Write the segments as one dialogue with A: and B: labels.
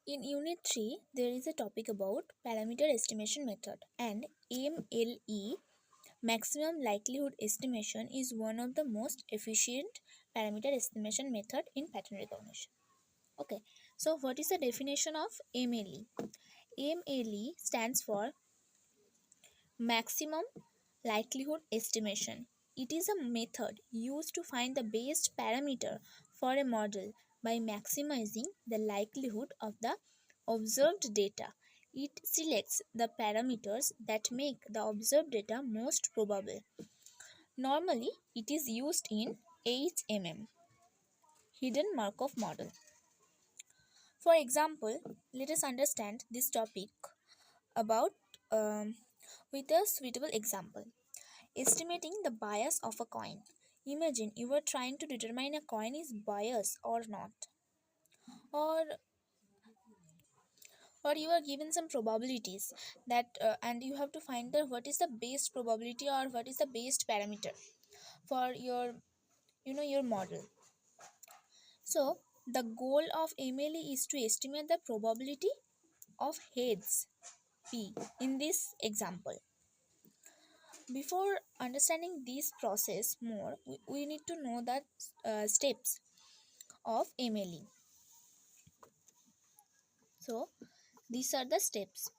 A: In Unit 3, there is a topic about parameter estimation method, and MLE, maximum likelihood estimation, is one of the most efficient parameter estimation method in pattern recognition. Okay, so what is the definition of MLE? MLE stands for maximum likelihood estimation. It is a method used to find the best parameter for a model by maximizing the likelihood of the observed data. It selects the parameters that make the observed data most probable. Normally, it is used in HMM, hidden Markov model. For example, let us understand this topic about um, with a suitable example. Estimating the bias of a coin. Imagine you are trying to determine a coin is biased or not, or you are given some probabilities that and you have to find the what is the best probability or what is the best parameter for your your model. So the goal of MLE is to estimate the probability of heads P in this example. Before understanding this process more, we need to know that steps of MLE. So, these are the steps.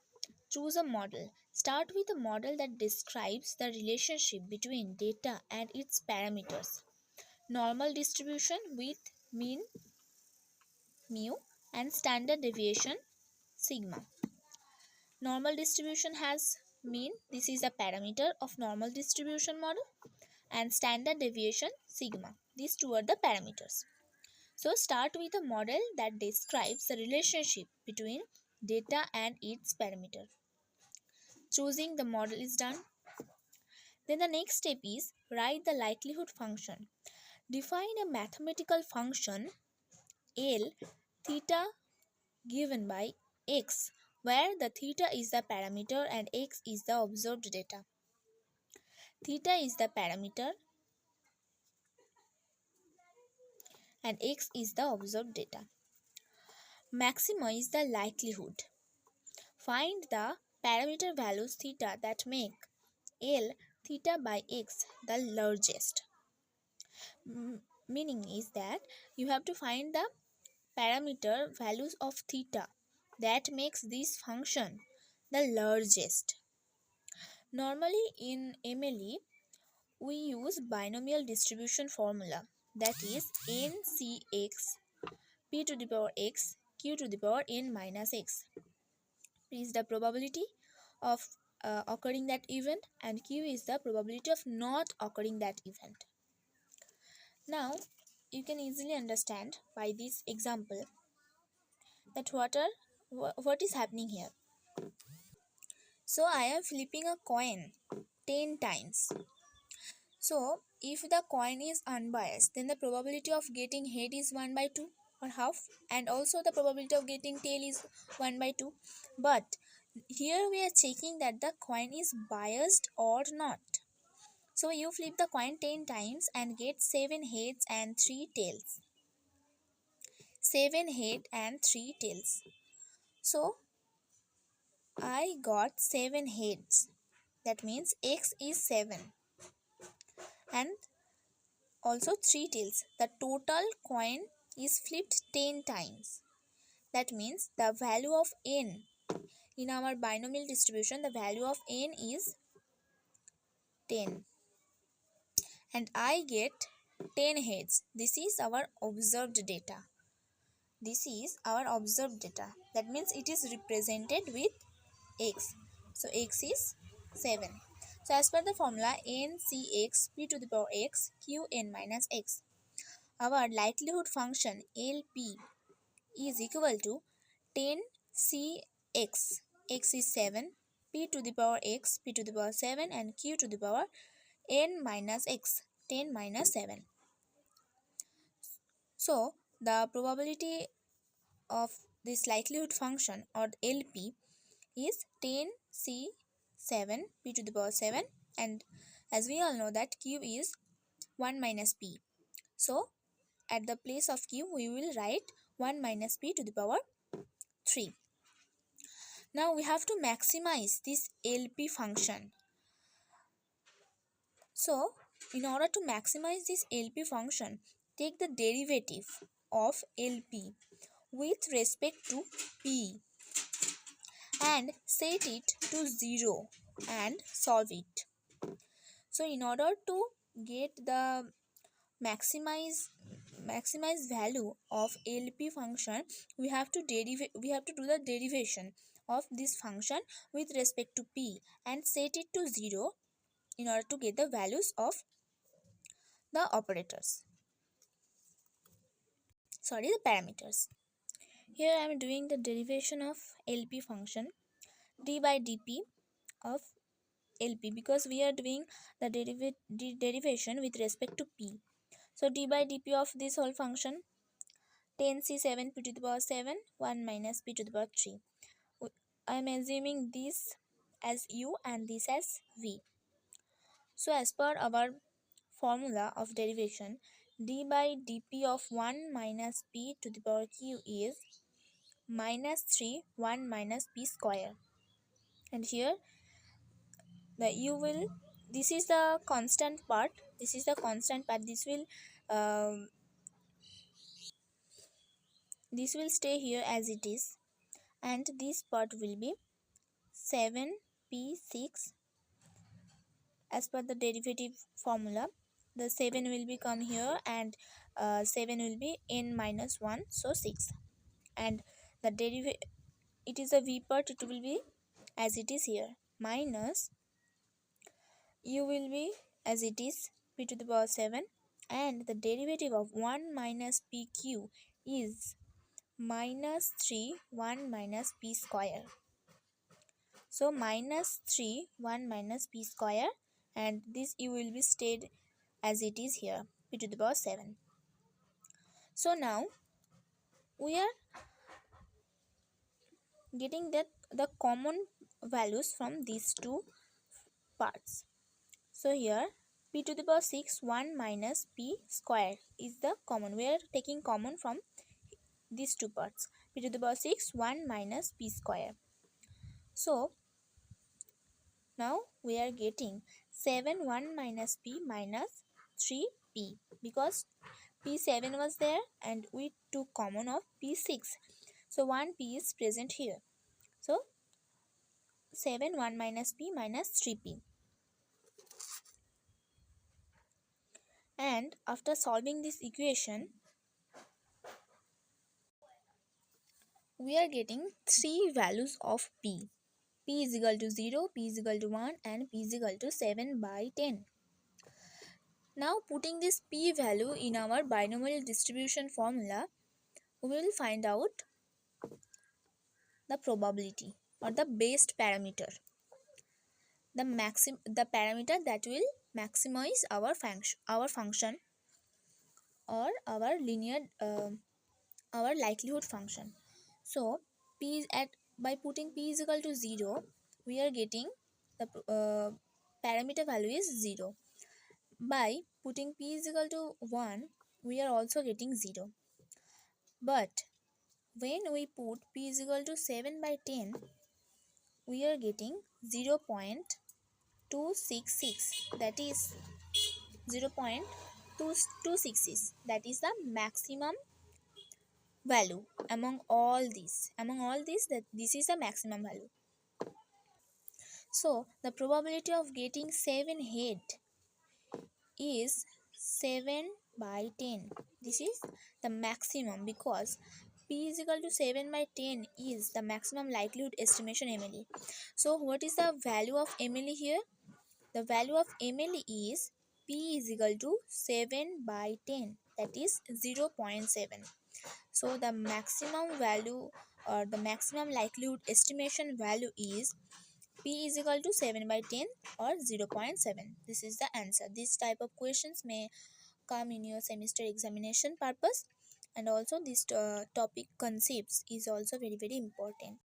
A: Choose a model. Start with a model that describes the relationship between data and its parameters. Normal distribution with mean mu and standard deviation sigma. Normal distribution has mean, this is a parameter of normal distribution model, and standard deviation sigma. These two are the parameters. So start with a model that describes the relationship between data and its parameter. Choosing the model is done. Then the next step is write the likelihood function. Define a mathematical function L theta given by x, where the theta is the parameter and x is the observed data. Theta is the parameter and x is the observed data. Maximize the likelihood. Find the parameter values theta that make L theta by x the largest. Meaning is that you have to find the parameter values of theta that makes this function the largest. Normally in MLE we use binomial distribution formula, that is NCX p to the power x q to the power n minus x. P is the probability of occurring that event and q is the probability of not occurring that event. Now you can easily understand by this example that what is happening here. So I am flipping a coin 10 times. So if the coin is unbiased, then the probability of getting head is 1 by 2 or half, and also the probability of getting tail is 1 by 2. But here we are checking that the coin is biased or not. So you flip the coin 10 times and get 7 heads and 3 tails. 7 head and 3 tails. So I got 7 heads. That means x is 7 and also 3 tails. The total coin is flipped 10 times. That means the value of n in our binomial distribution, the value of n is 10 and I get 10 heads. This is our observed data. This is our observed data. That means it is represented with x. So x is 7. So as per the formula NCX p to the power x q n minus x, our likelihood function LP is equal to 10cx. X is 7, p to the power x, p to the power 7 and q to the power n minus x, 10 minus 7. So the probability of this likelihood function or LP is 10c7 p to the power 7, and as we all know that q is 1 minus p. So at the place of q we will write 1 minus p to the power 3. Now we have to maximize this LP function. So in order to maximize this LP function, take the derivative of LP with respect to P and set it to 0 and solve it. So in order to get the maximize value of LP function, we have to do the derivation of this function with respect to P and set it to 0 in order to get the values of the the parameters. Here I am doing the derivation of LP function, d by dp of LP, because we are doing the derivation with respect to P. So d by dp of this whole function, 10c7 p to the power 7, 1 minus p to the power 3. I am assuming this as u and this as v. So as per our formula of derivation, d by dp of 1 minus p to the power q is minus 3 1 minus p square. And here the u will, this is the constant part, this will stay here as it is, and this part will be 7p6 as per the derivative formula. The 7 will be come here, and 7 will be n minus 1, so 6. And the derivative, it is a v part, it will be as it is here, minus u will be as it is p to the power 7, and the derivative of 1 minus pq is minus 3 1 minus p square. So minus 3 1 minus p square, and this u will be stayed as it is here, p to the power 7. So now we are getting that the common values from these two parts. So here p to the power 6 1 minus p square is the common. We are taking common from these two parts, p to the power 6 1 minus p square. So now we are getting 7 1 minus p minus 3p, because p7 was there and we took common of p6. So 1p is present here. So 7 1 minus p minus 3p. And after solving this equation, we are getting three values of p. P is equal to 0, p is equal to 1, and p is equal to 7 by 10. Now putting this p value in our binomial distribution formula, we will find out the probability or the best parameter, the parameter that will maximize our function or our linear our likelihood function. So p is at, by putting p is equal to 0, we are getting the parameter value is 0. By putting p is equal to 1, we are also getting 0. But when we put p is equal to 7 by 10, we are getting 0.266, that is 0.266, that is the maximum value among all these, that this is the maximum value. So the probability of getting 7 head is 7 by 10. This is the maximum, because p is equal to 7 by 10 is the maximum likelihood estimation MLE. So what is the value of MLE here? The value of MLE is p is equal to 7 by 10, that is 0.7. So the maximum value or the maximum likelihood estimation value is p is equal to 7 by 10 or 0.7. This is the answer. This type of questions may come in your semester examination purpose, and also this topic concepts is also very important.